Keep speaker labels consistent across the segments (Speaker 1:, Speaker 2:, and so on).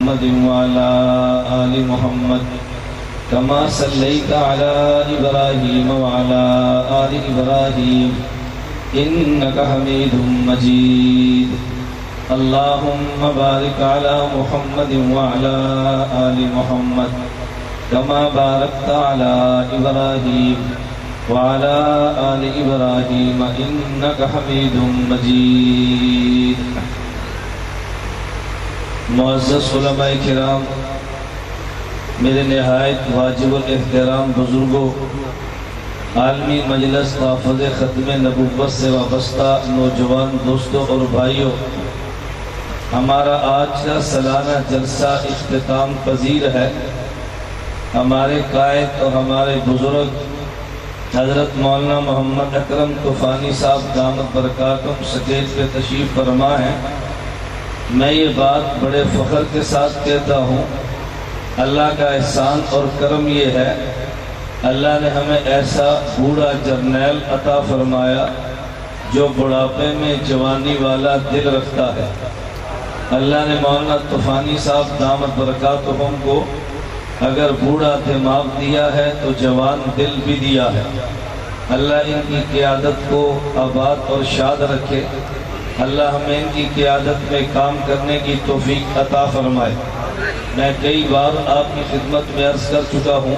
Speaker 1: محمد وعلى آل محمد كما صليت على إبراهيم وعلى آل إبراهيم إنك حميد مجيد اللهم بارك على محمد وعلى آل محمد كما باركت على إبراهيم وعلى آل إبراهيم إنك حميد مجيد۔ معزز علماء کرام، میرے نہایت واجب الاحترام بزرگوں، عالمی مجلس تحفظ ختم نبوت سے وابستہ نوجوان دوستوں اور بھائیوں، ہمارا آج کا سالانہ جلسہ اختتام پذیر ہے۔ ہمارے قائد اور ہمارے بزرگ حضرت مولانا محمد اکرم طوفانی صاحب دامت برکاتہم سٹیج پہ تشریف فرما ہیں۔ میں یہ بات بڑے فخر کے ساتھ کہتا ہوں، اللہ کا احسان اور کرم یہ ہے، اللہ نے ہمیں ایسا بوڑھا جرنیل عطا فرمایا جو بڑھاپے میں جوانی والا دل رکھتا ہے۔ اللہ نے مولانا طوفانی صاحب دامت برکاتہم کو اگر بوڑھا دماغ دیا ہے تو جوان دل بھی دیا ہے۔ اللہ ان کی قیادت کو آباد اور شاد رکھے، اللہ ہمیں ان کی قیادت میں کام کرنے کی توفیق عطا فرمائے۔ میں کئی بار آپ کی خدمت میں عرض کر چکا ہوں،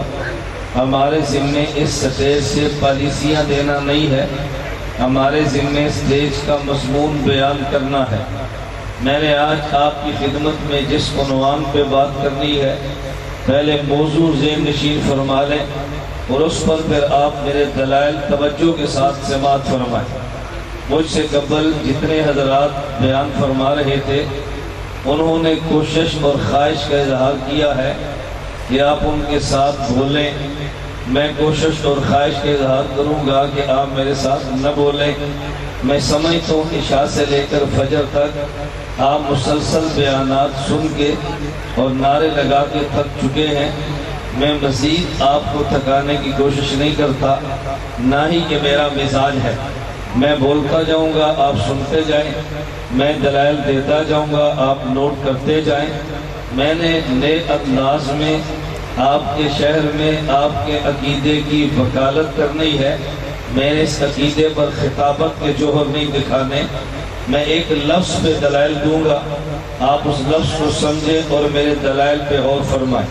Speaker 1: ہمارے ذمے اس سٹیج سے پالیسیاں دینا نہیں ہے، ہمارے ذمے سٹیج کا مضمون بیان کرنا ہے۔ میں نے آج آپ کی خدمت میں جس عنوان پہ بات کرنی ہے، پہلے موضوع ذہن نشین فرما لیں اور اس پر پھر آپ میرے دلائل توجہ کے ساتھ سماعت فرمائیں۔ مجھ سے قبل جتنے حضرات بیان فرما رہے تھے، انہوں نے کوشش اور خواہش کا اظہار کیا ہے کہ آپ ان کے ساتھ بولیں۔ میں کوشش اور خواہش کا اظہار کروں گا کہ آپ میرے ساتھ نہ بولیں۔ میں سمجھتا ہوں عشاء سے لے کر فجر تک آپ مسلسل بیانات سن کے اور نعرے لگا کے تھک چکے ہیں۔ میں مزید آپ کو تھکانے کی کوشش نہیں کرتا، نہ ہی کہ میرا مزاج ہے۔ میں بولتا جاؤں گا، آپ سنتے جائیں، میں دلائل دیتا جاؤں گا، آپ نوٹ کرتے جائیں۔ میں نے نئے انداز میں آپ کے شہر میں آپ کے عقیدے کی وکالت کرنی ہے۔ میں نے اس عقیدے پر خطابت کے جوہر نہیں دکھانے، میں ایک لفظ پہ دلائل دوں گا، آپ اس لفظ کو سمجھیں اور میرے دلائل پہ غور فرمائیں۔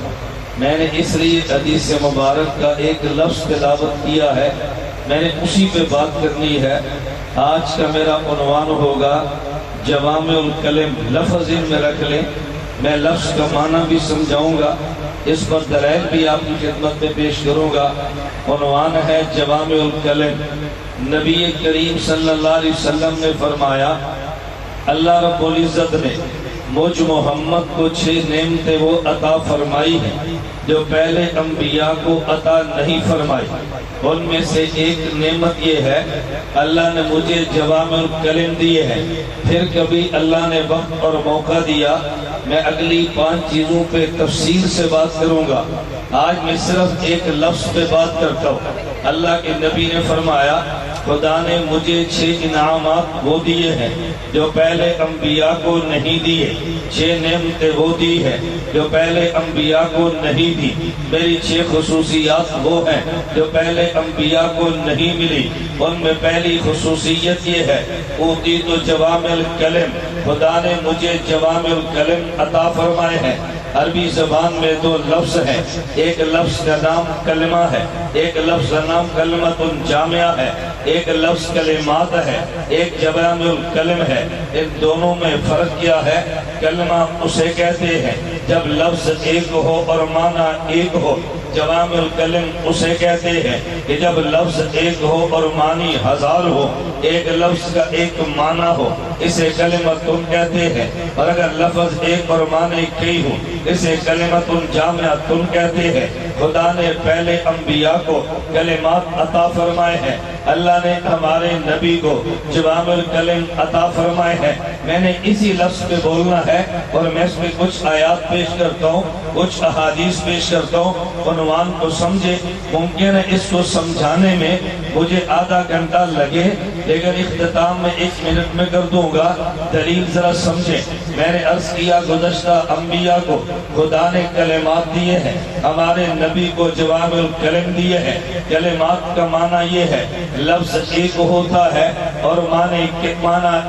Speaker 1: میں نے اس لیے حدیث مبارک کا ایک لفظ تلاوت کیا ہے، میں نے اسی پہ بات کرنی ہے۔ آج کا میرا عنوان ہوگا جوامع الکلم۔ لفظ ان میں رکھ لیں، میں لفظ کا معنی بھی سمجھاؤں گا، اس پر دلائل بھی آپ کی خدمت میں پیش کروں گا۔ عنوان ہے جوامع الکلم۔ نبی کریم صلی اللہ علیہ وسلم نے فرمایا، اللہ رب العزت نے مجھ محمد کو 6 نعمتیں وہ عطا فرمائی ہیں جو پہلے انبیاء کو عطا نہیں فرمائی۔ ان میں سے ایک نعمت یہ ہے، اللہ نے مجھے جوامع الکلم دیے ہیں۔ پھر کبھی اللہ نے وقت اور موقع دیا، میں اگلی 5 چیزوں پہ تفصیل سے بات کروں گا۔ آج میں صرف ایک لفظ پہ بات کرتا ہوں۔ اللہ کے نبی نے فرمایا، خدا نے مجھے 6 انعامات وہ دیے ہیں جو پہلے انبیاء کو نہیں دیے، 6 نعمتیں وہ دی ہیں جو پہلے انبیاء کو نہیں دی۔ میری 6 خصوصیات وہ ہیں جو پہلے انبیاء کو نہیں ملی۔ ان میں پہلی خصوصیت یہ ہے، اوتیت جوامع الکلم، خدا نے مجھے جوامع الکلم عطا فرمائے ہیں۔ عربی زبان میں 2 لفظ ہیں، ایک لفظ کا نام کلمہ ہے، ایک لفظ کا نام کلمۃ جامعہ ہے، ایک لفظ کلمات ہے، ایک جوامع الکلم ہے۔ ان دونوں میں فرق کیا ہے؟ کلمہ اسے کہتے ہیں جب لفظ ایک ہو اور معنی ایک ہو، جوامع الکلم اسے کہتے ہیں کہ جب لفظ ایک ہو اور معنی 1000 ہو، ایک لفظ کا ایک معنی ہو، اسے کلمۃ کہتے ہیں۔ اور اگر لفظ ایک اور معنی کئی ہو، اسے کلمۃ جامعہ کہتے ہیں۔ خدا نے پہلے انبیاء کو کلمات عطا فرمائے ہیں، اللہ نے ہمارے نبی کو جوامع الکلم عطا فرمائے ہیں۔ میں نے اسی لفظ پہ بولنا ہے اور میں اس میں کچھ آیات پیش کرتا ہوں، کچھ احادیث پیش کرتا ہوں، عنوان کو سمجھے۔ ممکن ہے اس کو سمجھانے میں مجھے آدھا گھنٹہ لگے، لیکن اختتام میں 1 منٹ میں کر دوں گا۔ دلیل ذرا سمجھیں، میں نے عرض کیا گزشتہ انبیاء کو خدا نے کلمات دیے ہیں، ہمارے نبی کو جوامع الکلم دیے ہیں۔ کلمات کا معنی یہ ہے لفظ ایک ہوتا ہے اور معنی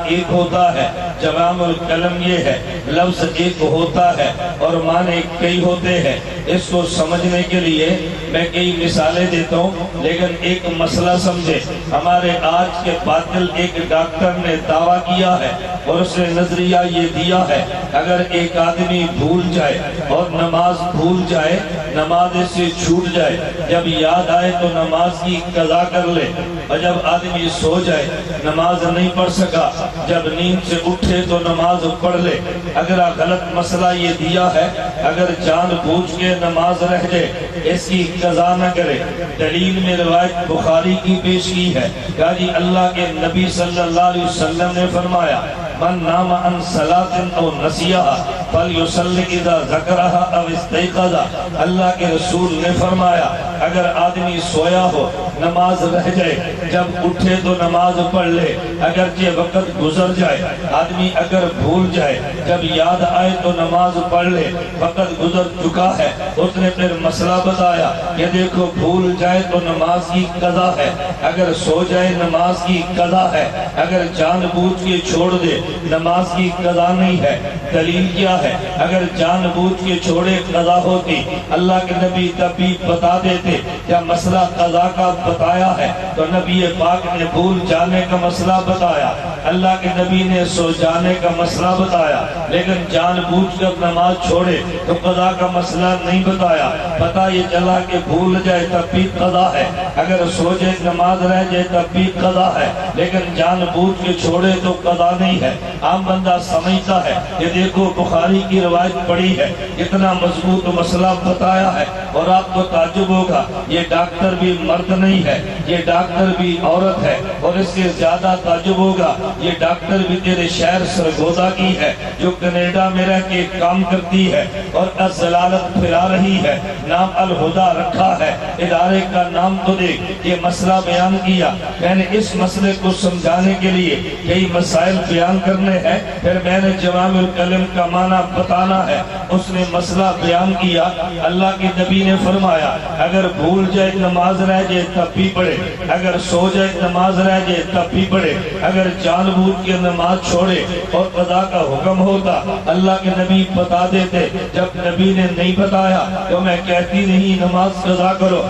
Speaker 1: ایک ہوتا ہے۔ جوامع الکلم یہ ہے لفظ ایک ہوتا ہے اور معنی کئی ہوتے ہیں۔ اس کو سمجھنے کے لیے میں کئی مثالیں دیتا ہوں، لیکن ایک مسئلہ سمجھے۔ ہمارے آج کے باطل ایک ڈاکٹر نے دعویٰ کیا ہے اور اس نے نظریہ یہ دیا ہے اگر ایک آدمی بھول جائے اور نماز بھول جائے، نماز سے چھوٹ جائے، جب یاد آئے تو نماز کی قضا کر لے، اور جب آدمی سو جائے نماز نہیں پڑھ سکا، جب نیند سے اٹھے تو نماز پڑھ لے۔ اگر غلط مسئلہ یہ دیا ہے اگر جان بوجھ کے نماز رہ جائے اس کی قضا نہ کرے۔ دلیل میں روایت بخاری کی پیش کی ہے کہ جی اللہ کے نبی صلی اللہ علیہ وسلم نے فرمایا من نام عن صلاة او نسیها فلیصلی اذا ذکرها او استیقظ۔ اللہ کے رسول نے فرمایا اگر آدمی سویا ہو نماز رہ جائے، جب اٹھے تو نماز پڑھ لے، اگرچہ وقت گزر جائے۔ آدمی اگر بھول جائے جب یاد آئے تو نماز پڑھ لے، وقت گزر چکا ہے۔ اس نے پھر مسئلہ بتایا کہ دیکھو بھول جائے تو نماز کی قضا ہے، اگر سو جائے نماز کی قضا ہے، اگر جان بوجھ کے چھوڑ دے نماز کی قضا نہیں ہے۔ دلیل کیا ہے؟ اگر جان بوجھ کے چھوڑے قضا ہوتی، اللہ کے نبی تب بھی بتا دیتے۔ جب مسئلہ قضا کا بتایا ہے تو نبی پاک نے بھول جانے کا مسئلہ بتایا، اللہ کے نبی نے سو جانے کا مسئلہ بتایا، لیکن جان بوجھ کر نماز چھوڑے تو قضا کا مسئلہ نہیں بتایا۔ پتہ یہ چلا کہ بھول جائے تب بھی قضا ہے، اگر سو جائے نماز رہ جائے تب بھی قضا ہے، لیکن جان بوجھ کے چھوڑے تو قضا نہیں ہے۔ عام بندہ سمجھتا ہے کہ دیکھو بخاری کی روایت پڑھی ہے، اتنا مضبوط مسئلہ بتایا ہے، اور آپ کو تعجب ہوگا یہ ڈاکٹر بھی مرد نہیں ہے، یہ ڈاکٹر بھی عورت ہے، اور اس سے زیادہ تعجب ہوگا یہ ڈاکٹر بھی تیرے شہر سرگودا کی ہے جو کینیڈا میں رہ کے کام کرتی ہے اور ضلالت پھیلا رہی ہے، نام الہدا رکھا ہے، ادارے کا نام تو دیکھ۔ یہ مسئلہ بیان کیا، میں نے اس مسئلے کو سمجھانے کے لیے کئی مسائل بیان کرنے ہیں، پھر میں نے جوامع الکلم کا معنی بتانا ہے۔ اس نے مسئلہ بیان کیا، اللہ کے نبی نے فرمایا اگر بھول جائے نماز رہ جائے تب بھی پڑھے، اگر سو جائے نماز رہ جائے تب بھی پڑھے، اگر جان بوجھ کے نماز چھوڑے اور قضا کا حکم ہوتا اللہ کے نبی بتا دیتے۔ جب نبی نے نہیں بتایا تو میں کہتی نہیں نماز قضا کرو۔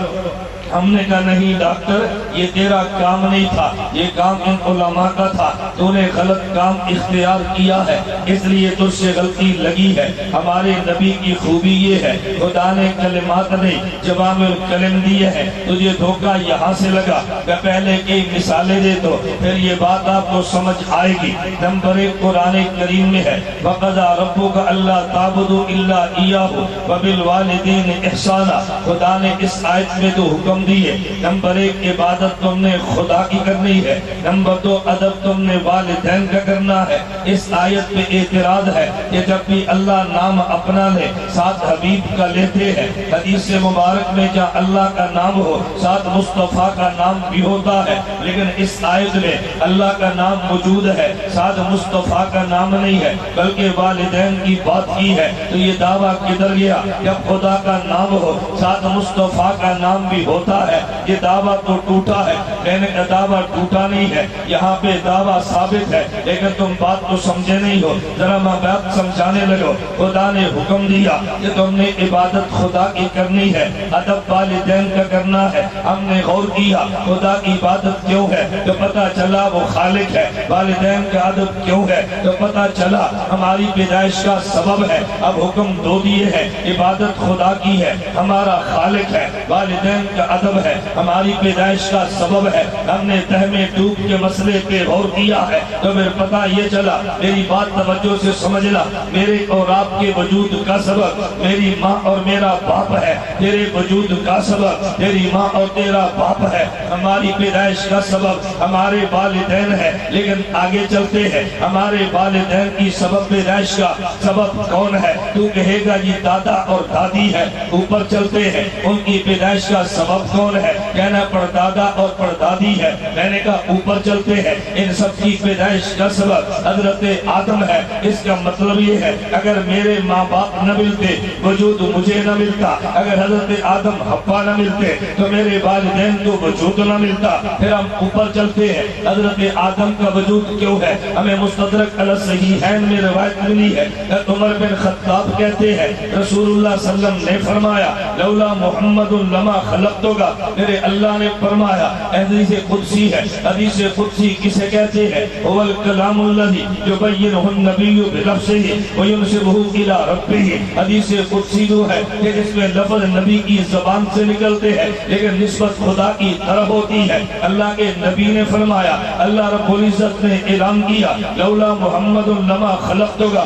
Speaker 1: ہم نے کہا نہیں ڈاکٹر یہ تیرا کام نہیں تھا، یہ کام ان علماء کا تھا، تو نے غلط کام اختیار کیا ہے، اس لیے تجھ سے غلطی لگی ہے۔ ہمارے نبی کی خوبی یہ ہے خدا نے کلمات نہیں جوامع الکلم دیے ہیں۔ تجھے دھوکہ یہاں سے لگا، میں پہلے کئی مثالیں دے تو پھر یہ بات آپ کو سمجھ آئے گی۔ نمبر 1 قرآن کریم میں ہے وَقَضَىٰ رَبُّكَ أَلَّا تَعْبُدُوا إِلَّا إِيَّاهُ وَبِالْوَالِدَيْنِ إِحْسَانًا۔ خدا نے اس آیت میں تو حکم دیے، نمبر 1 عبادت تم نے خدا کی کرنی ہے، نمبر 2 ادب تم نے والدین کا کرنا ہے۔ اس آیت پہ اعتراض ہے کہ جب بھی اللہ نام اپنا لے ساتھ حبیب کا لیتے ہیں، حدیث مبارک میں جہاں اللہ کا نام ہو ساتھ مصطفیٰ کا نام بھی ہوتا ہے، لیکن اس آیت میں اللہ کا نام موجود ہے ساتھ مصطفیٰ کا نام نہیں ہے، بلکہ والدین کی بات کی ہے۔ تو یہ دعویٰ کدھر گیا؟ جب خدا کا نام ہو ساتھ مصطفیٰ کا نام بھی ہوتا ہے، یہ دعویٰ تو ٹوٹا ہے۔ میں نے کہا دعویٰ ٹوٹا نہیں ہے، یہاں پہ دعویٰ ثابت ہے، لیکن تم بات کو سمجھے نہیں ہو۔ ذرا میں بات سمجھانے لگو۔ خدا نے حکم دیا کہ تم نے عبادت خدا کی کرنی ہے، ادب والدین کا کرنا ہے۔ ہم نے غور کیا خدا کی عبادت کیوں ہے تو پتہ چلا وہ خالق ہے، والدین کا ادب کیوں ہے تو پتہ چلا ہماری پیدائش کا سبب ہے۔ اب حکم دو دیے ہیں، عبادت خدا کی ہے، ہمارا خالق ہے، والدین کا ادب ہے، ہماری پیدائش کا سبب ہے۔ ہم نے تہ میں ڈوب کے مسئلے پہ غور کیا ہے تو پھر پتہ یہ چلا، میری بات توجہ سے سمجھنا، میرے اور آپ کے وجود کا سبب میری ماں اور میرا باپ ہے، تیرے وجود کا سبب تیری ماں اور تیرا باپ ہے، ہماری پیدائش کا سبب ہمارے والدین ہے۔ لیکن آگے چلتے ہیں، ہمارے والدین کی سبب پیدائش کا سبب کون ہے؟ تو کہے گا یہ دادا اور دادی ہے۔ اوپر چلتے ہیں، ان کی پیدائش کا سبب کون ہے؟ کہنا پردادا اور پردادی ہے۔ میں نے کہا اوپر چلتے ہیں، ان سب کی پیدائش کا سبب حضرت آدم ہے۔ اس کا مطلب یہ ہے اگر میرے ماں باپ نہ ملتے وجود مجھے نہ ملتا، اگر حضرت آدم حوا نہ ملتے تو میرے والدین کو وجود نہ ملتا۔ پھر ہم اوپر چلتے ہیں، حضرت آدم کا وجود کیوں ہے؟ ہمیں مستدرک علی الصحیحین میں روایت ملی ہے، عمر بن خطاب کہتے ہیں رسول اللہ صلی اللہ علیہ وسلم نے فرمایا لولا محمد لما خلقتک، میرے اللہ نے فرمایا، حدیث قدسی ہے۔ حدیث قدسی کسے کہتے ہیں؟ هو الکلام الذی یبینہ النبی بلفظہ وینسبہ الی ربہ۔ حدیث قدسی جو ہے کہ جس میں لفظ نبی کی زبان سے نکلتے ہیں لیکن نسبت خدا کی طرف ہوتی ہے۔ اللہ کے نبی نے فرمایا، اللہ رب العزت نے اعلان کیا لولا محمد لما خلقتک،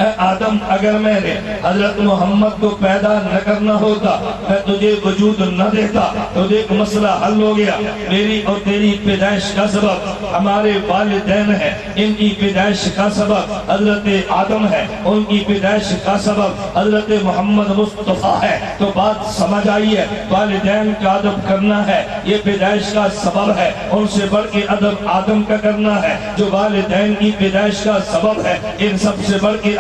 Speaker 1: اے آدم اگر میں نے حضرت محمد کو پیدا نہ کرنا ہوتا میں تجھے وجود نہ دیتا تو ایک مسئلہ حل ہو گیا۔ میری اور تیری پیدائش کا سبب ہمارے والدین ہے، ان کی پیدائش کا سبب حضرت آدم ہے، ان کی پیدائش کا سبب حضرت محمد مصطفیٰ ہے۔ تو بات سمجھ آئی ہے، والدین کا ادب کرنا ہے یہ پیدائش کا سبب ہے، ان سے بڑھ کے ادب آدم کا کرنا ہے جو والدین کی پیدائش کا سبب ہے۔ ان سب سے بڑھ کے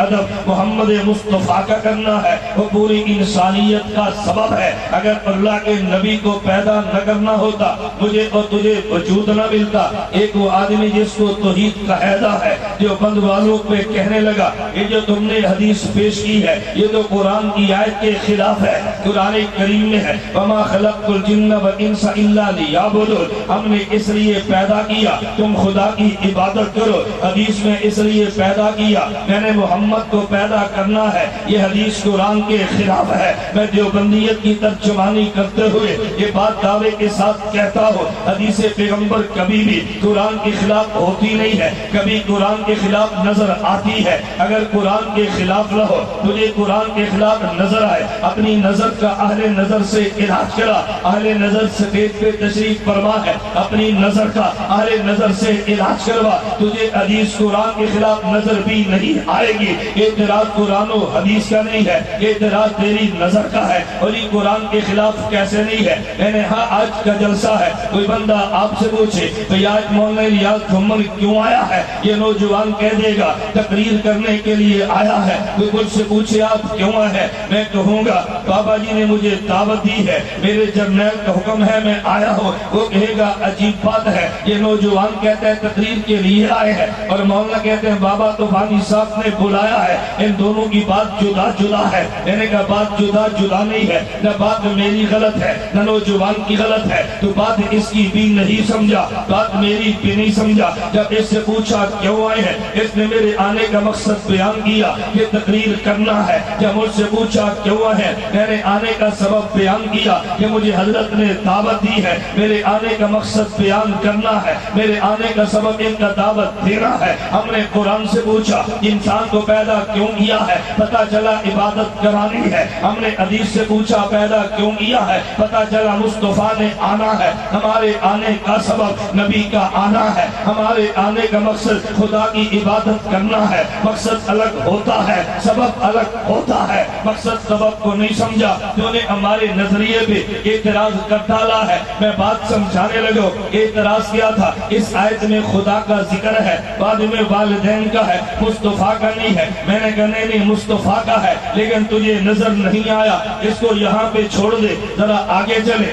Speaker 1: محمد مصطفیٰ کا کرنا ہے، وہ پوری انسانیت کا سبب ہے۔ اگر اللہ کے نبی کو پیدا نہ کرنا ہوتا مجھے اور تجھے وجود نہ ملتا۔ ایک وہ آدمی جس کو توحید کا عہدہ ہے جو بند والوں پہ کہنے لگا یہ جو تم نے حدیث پیش کی ہے یہ تو قرآن کی آیت کے خلاف ہے۔ قرآن کریم میں ہے وما خلقت الجن والانس الا لیعبدون، ہم نے اس لیے پیدا کیا تم خدا کی عبادت کرو۔ حدیث میں اس لیے پیدا کیا میں نے محمد کو پیدا کرنا ہے، یہ حدیث قرآن کے خلاف ہے۔ میں دیوبندیت کی ترجمانی کرتے ہوئے یہ بات دعوے کے ساتھ کہتا ہوں، حدیث پیغمبر کبھی بھی قرآن کے خلاف ہوتی نہیں ہے، کبھی قرآن کے خلاف نظر آتی ہے۔ اگر قرآن کے خلاف نہ ہو تجھے قرآن کے خلاف نظر آئے اپنی نظر کا اہل نظر سے علاج کرا۔ اہل نظر سٹیج پہ تشریف فرما ہے، اپنی نظر کا اہل نظر سے علاج کروا، تجھے حدیث قرآن کے خلاف نظر بھی نہیں آئے گی۔ اعتراض قرآن و حدیث کا نہیں ہے، اعتراض تیری نظر کا ہے، اور یہ قرآن کے خلاف کیسے نہیں ہے؟ میں نے ہاں آج کا جلسہ ہے، کوئی بندہ آپ سے پوچھے بھئی آج مولانا ریاض جھومر کیوں آیا ہے؟ یہ نوجوان کہہ دے گا تقریر کرنے کے لیے آیا ہے۔ کوئی مجھ سے پوچھے آپ کیوں آئے ہیں؟ میں کہوں گا بابا جی نے مجھے دعوت دی ہے، میرے جرنیل کا حکم ہے میں آیا ہوں۔ وہ کہے گا عجیب بات ہے، یہ نوجوان کہتا ہے تقریر کے لیے آئے ہیں اور مولانا کہتے ہیں بابا طوفانی صاحب نے بلایا ہے۔ ان دونوں کی بات جدا جدا ہے۔ میں نے کہا بات جدا جدا نہیں ہے، نہ بات میری غلط ہے نہ نوجوان کی غلط ہے، تو بات اس کی بھی نہیں سمجھا، بات میری بھی نہیں سمجھا۔ جب اس سے پوچھا کیوں آئے ہیں، اس نے میرے آنے کا مقصد بیان کیا کہ تقریر کرنا ہے۔ جب مجھ سے پوچھا کیوں آئے ہیں، میں نے آنے کا سبب بیان کیا کہ مجھے حضرت نے دعوت دی ہے، میرے آنے کا مقصد بیان کرنا ہے، میرے آنے کا سبب ان کا دعوت دینا ہے۔ ہم نے قرآن سے پوچھا انسان کو پیدا کیوں کیا ہے، پتا چلا عبادت کرانی ہے۔ ہم نے حدیث سے پوچھا پیدا کیوں کیا ہے، پتا چلا مصطفیٰ نے آنا ہے۔ ہمارے آنے کا سبب نبی کا آنا ہے، ہمارے آنے کا مقصد خدا کی عبادت کرنا ہے۔ مقصد الگ ہوتا ہے، سبب الگ ہوتا ہے۔ مقصد سبب کو نہیں سمجھا تو نے ہمارے نظریے پہ اعتراض کر ڈالا ہے۔ میں بات سمجھانے لگا، اعتراض کیا تھا اس آیت میں خدا کا ذکر ہے، بعد میں والدین کا ہے، مصطفیٰ کا نہیں ہے۔ میں نے کہا نہیں مصطفیٰ کا ہے، لیکن تجھے نظر نہیں آیا، اس کو یہاں پہ چھوڑ دے ذرا آگے چلے،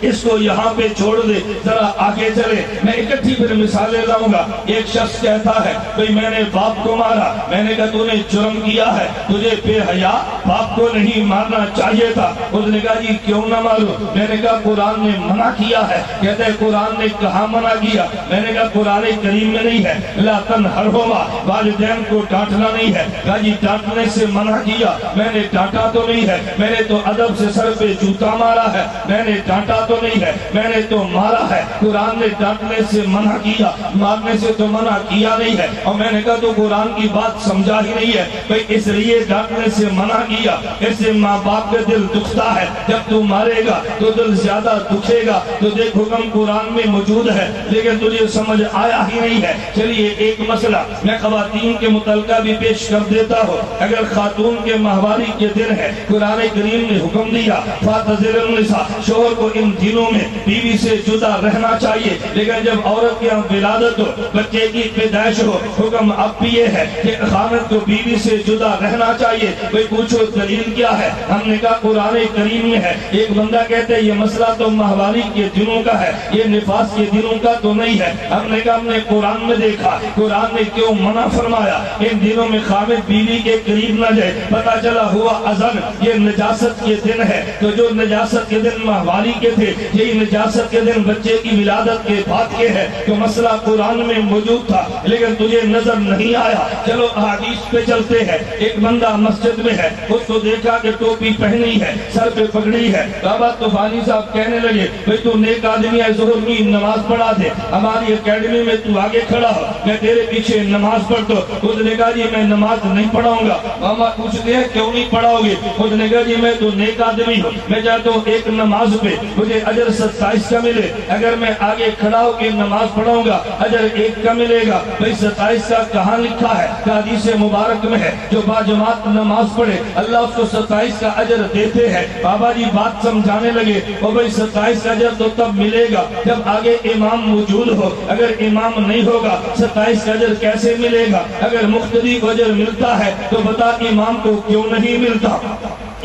Speaker 1: اس کو یہاں پہ چھوڑ دے ذرا آگے چلے۔ میں اکٹھی پھر مثالیں لاؤں گا۔ ایک شخص کہتا ہے بھئی میں نے باپ کو مارا، میں نے کہا تو نے جرم کیا ہے، تجھے بے حیا باپ کو نہیں مارنا چاہیے تھا۔ اس نے کہا جی کیوں نہ مارو؟ میں نے کہا قرآن نے منع کیا ہے۔ کہتے ہیں قرآن نے کہاں منع کیا؟ میں نے کہا قرآن کریم میں نہیں ہے لا تنہرہما، والدین کو ڈانٹنا نہیں ہے۔ کہا جی ڈانٹنے سے منع کیا، میں نے ڈانٹا تو نہیں ہے، میں نے تو ادب سے سر پہ جوتا مارا ہے، میں نے ڈانٹا تو نہیں ہے، میں نے تو مارا ہے۔ قرآن نے ڈانٹنے سے منع کیا، مارنے سے تو منع کیا نہیں ہے۔ اور میں نے کہا تو قرآن کی بات سمجھا ہی نہیں ہے، بھئی اس لیے ڈانٹنے سے منع کیا، ایسے ماں باپ کا دل دکھتا ہے، جب تو مارے گا تو دل زیادہ دکھے گا۔ تو دیکھ حکم قرآن میں موجود ہے لیکن تجھے سمجھ آیا ہی نہیں ہے۔ چلیے ایک مسئلہ میں خواتین کے متعلقہ بھی پیش کر دیتا ہوں۔ اگر خاتون کے ماہواری کے دن ہے، قرآن کریم نے حکم دیا فَاتَزِرُ النِّسَاءَ، شوہر کو ان دنوں میں بیوی سے جدا رہنا چاہیے، لیکن جب عورت کے ولادت ہو، بچے کی پیدائش ہو، حکم اب بھی یہ ہے کہ خامد کو بیوی سے جدا رہنا چاہیے۔ کوئی پوچھو دلیل کیا ہے؟ ہم نے کہا قرآن کریم میں ہے۔ ایک بندہ کہتے ہیں یہ مسئلہ تو ماہواری کے دنوں کا ہے، یہ نفاس کے دنوں کا تو نہیں ہے۔ ہم نے کہا ہم نے قرآن میں دیکھا، قرآن نے کیوں منع فرمایا ان دنوں میں خامد بیوی کے قریب نہ جائے؟ پتا چلا ہوا اذن یہ نجاست کے دن ہے، تو جو نجاست کے دن ماہواری کے تھے، یہی نجاست کے دن بچے کی ولادت کے بعد کے ہے۔ تو مسئلہ قرآن میں موجود تھا لیکن تجھے نظر نہیں آیا۔ چلو احادیث پہ چلتے ہیں۔ ایک بندہ مسجد میں ہے، اس کو دیکھا کہ ٹوپی پہنی ہے، سر پہ پگڑی ہے۔ بابا طوفانی صاحب کہنے لگے بھئی تو نیک آدمی ہے، ظہر کی نماز پڑھا دے، ہماری اکیڈمی میں تو آگے کھڑا ہو، میں تیرے پیچھے نماز پڑھ دو۔ خود نے کہا جی میں نماز نہیں پڑھاؤں گا۔ ماما پوچھتے ہیں کیوں نہیں پڑھاؤ گے؟ خود نے کہا جی میں تو نیک آدمی ہوں، میں چاہتا ہوں ایک نماز پہ مجھے اجر 27 کا ملے، اگر میں آگے کھڑا ہو کے نماز پڑھاؤں گا اجر 1 کا ملے گا۔ بھئی 27 کا کہاں لکھا ہے؟ حدیث مبارک میں ہے جو با جماعت نماز پڑھے اللہ اس کو 27 کا اجر دیتے ہیں۔ بابا جی بات سمجھانے لگے اور بھئی 27 کا اجر تو تب ملے گا جب آگے امام موجود ہو، اگر امام نہیں ہوگا 27 کا اجر کیسے ملے گا؟ اگر مقتدی کو اجر ملتا ہے تو بتا امام کو کیوں نہیں ملتا؟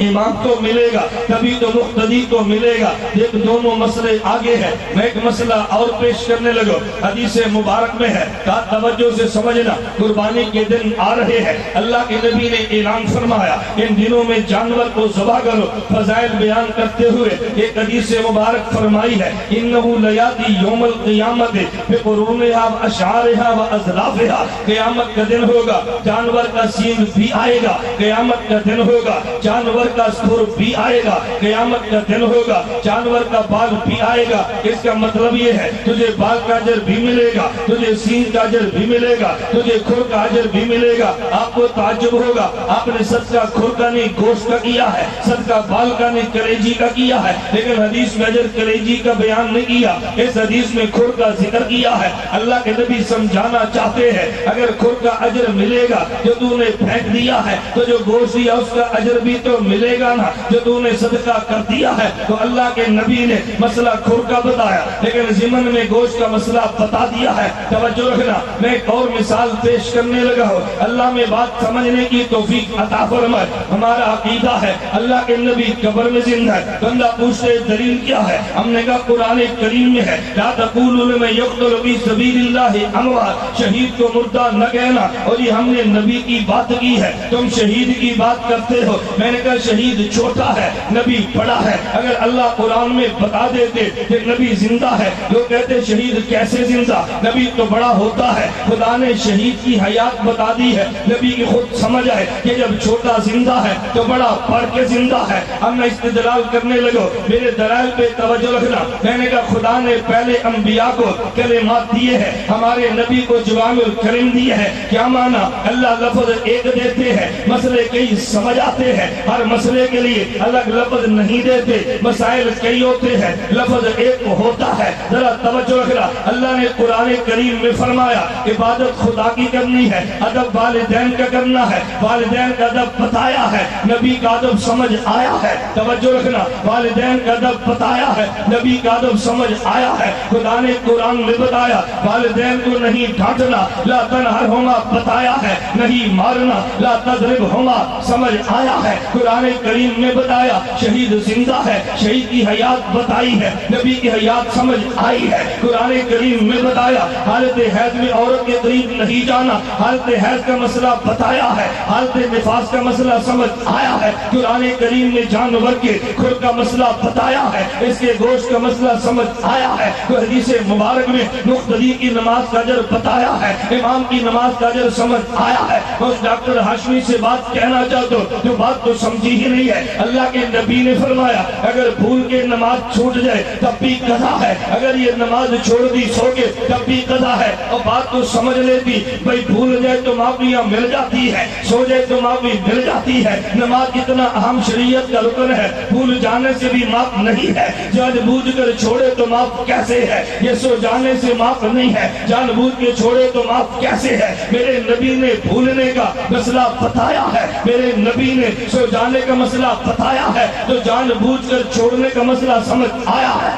Speaker 1: امام تو ملے گا تبھی تو مقتدی کو ملے گا۔ ایک دونوں مسئلے آگے ہیں، میں ایک مسئلہ اور پیش کرنے لگا۔ حدیث مبارک میں ہے، کہا توجہ سے سمجھنا، قربانی کے دن آ رہے ہیں، اللہ کے نبی نے اعلان فرمایا ان دنوں میں جانور کو ذبح کرو۔ فضائل بیان کرتے ہوئے ایک حدیث مبارک فرمائی ہے انہو لیاتی یوم القیامت بقرونہا واشعارہا وازلافہا، قیامت کا دن ہوگا، جانور کا سینگ بھی آئے گا، قیامت کا دن ہوگا، جانور کا سر بھی آئے گا، قیامت کا دن ہوگا، جانور کا بال بھی آئے گا۔ اس کا مطلب یہ ہے تجھے بال کا اجر بھی ملے گا، تجھے سینگ کا اجر بھی ملے گا، تجھے کھر کا اجر بھی ملے گا۔ آپ کو تعجب ہوگا آپ نے صدقہ کھر کا نہیں گوشت کا کیا ہے، صدقہ بال کا نہیں کلیجی کا کیا ہے، لیکن حدیث میں اجر کلیجی کا بیان نہیں کیا، اس حدیث میں کھر کا ذکر کیا ہے۔ اللہ کے نبی سمجھانا چاہتے ہیں اگر کھر کا اجر ملے گا جو تو نے پھینک دیا ہے تو جو گوشت دیا اس کا اجر بھی تو ملے گا نا، جو تو نے صدقہ کر دیا ہے۔ تو اللہ کے نبی نے مسئلہ کھر کا بتایا لیکن ضمن میں گوشت کا مسئلہ بتا دیا ہے۔ توجہ رکھنا، میں ایک اور مثال پیش کرنے لگا ہوں، اللہ میں بات سمجھنے کی توفیق عطا فرمائے۔ ہمارا عقیدہ ہے اللہ کے نبی قبر میں زندہ ہے۔ بندہ پوچھتے دلیل کیا ہے؟ ہم نے کہا قرآن کریم میں ہے لا تقولوا لمن یقتل فی سبیل اللہ اموات، شہید کو مردہ نہ کہنا، اور یہ ہم نے نبی کی بات کی ہے، تم شہید کی بات کرتے ہو۔ میں نے کہا شہید چھوٹا ہے، نبی بڑا ہے۔ اگر اللہ قرآن میں بتا دیتے کہ نبی زندہ ہے، لوگ کہتے شہید کیسے زندہ؟ نبی تو بڑا ہوتا ہے۔ خدا نے شہید کی حیات بتا دی ہے، نبی کی خود سمجھ آئے کہ جب چھوٹا زندہ ہے تو بڑا بڑھ کے زندہ ہے۔ اب میں استدلال کرنے لگا، میرے دلائل پہ توجہ رکھنا۔ میں نے کہا خدا نے پہلے انبیاء کو کلمات دیے ہیں، ہمارے نبی کو جوامع الکلم دیے ہیں۔ کیا معنی؟ اللہ لفظ ایک دیتے ہیں، مسئلے کئی سمجھ آتے ہیں، ہر مسئلے کے لیے الگ لفظ نہیں دیتے، مسائل کئی ہوتے ہیں، لفظ ایک ہوتا ہے۔ ذرا توجہ رکھنا، اللہ نے قرآن کریم میں فرمایا عبادت خدا کی کرنی ہے، ادب والدین کا کرنا ہے، والدین کا ادب بتایا ہے، نبی کا ادب سمجھ آیا ہے۔ توجہ رکھنا، والدین کا ادب بتایا ہے، نبی کا ادب سمجھ آیا ہے۔ خدا نے قرآن میں بتایا والدین کو نہیں ڈانٹنا، لا تنہرہما بتایا ہے، نہیں مارنا، لا تضربہما سمجھ آیا ہے۔ قرآن کریم میں بتایا شہید زندہ ہے، شہید کی حیات بتائی ہے، نبی کی حیات سمجھ آئی ہے۔ قرآن کریم میں بتایا حالت حیض میں عورت کے قریب نہیں جانا، حالت حیض کا مسئلہ بتایا ہے، حالت نفاس کا مسئلہ سمجھ آیا ہے۔ قرآن کریم نے جانور کے کھر کا مسئلہ بتایا ہے، اس کے گوشت کا مسئلہ سمجھ آیا ہے۔ حدیث مبارک میں مقتدی کی نماز کا اجر بتایا ہے، امام کی نماز کا اجر سمجھ آیا ہے۔ میں اس ڈاکٹر ہاشمی سے بات کہنا چاہتا ہوں جو بات تو سمجھی ہوتی ہی نہیں ہے۔ اللہ کے نبی نے فرمایا اگر بھول کے نماز چھوٹ جائے تب بھی قضا ہے، اگر یہ نماز چھوڑ دی سو کے تب بھی قضا ہے۔ اور بات تو سمجھ لیتی بھئی، بھول جائے تو معافیاں مل جاتی ہے، سو جائے تو معافی مل جاتی ہے۔ نماز اتنا اہم شریعت کا رکن ہے، بھول جانے سے بھی معاف نہیں ہے۔ جان بوجھ کر چھوڑے تو معاف کیسے ہے؟ یہ سو جانے سے معاف نہیں ہے، جان بوجھ کے چھوڑے تو معاف کیسے ہے؟ میرے نبی نے بھولنے کا مسئلہ بتایا ہے، میرے نبی نے سو جانے کا مسئلہ بتایا ہے، تو جان بوجھ کر چھوڑنے کا مسئلہ سمجھ آیا ہے۔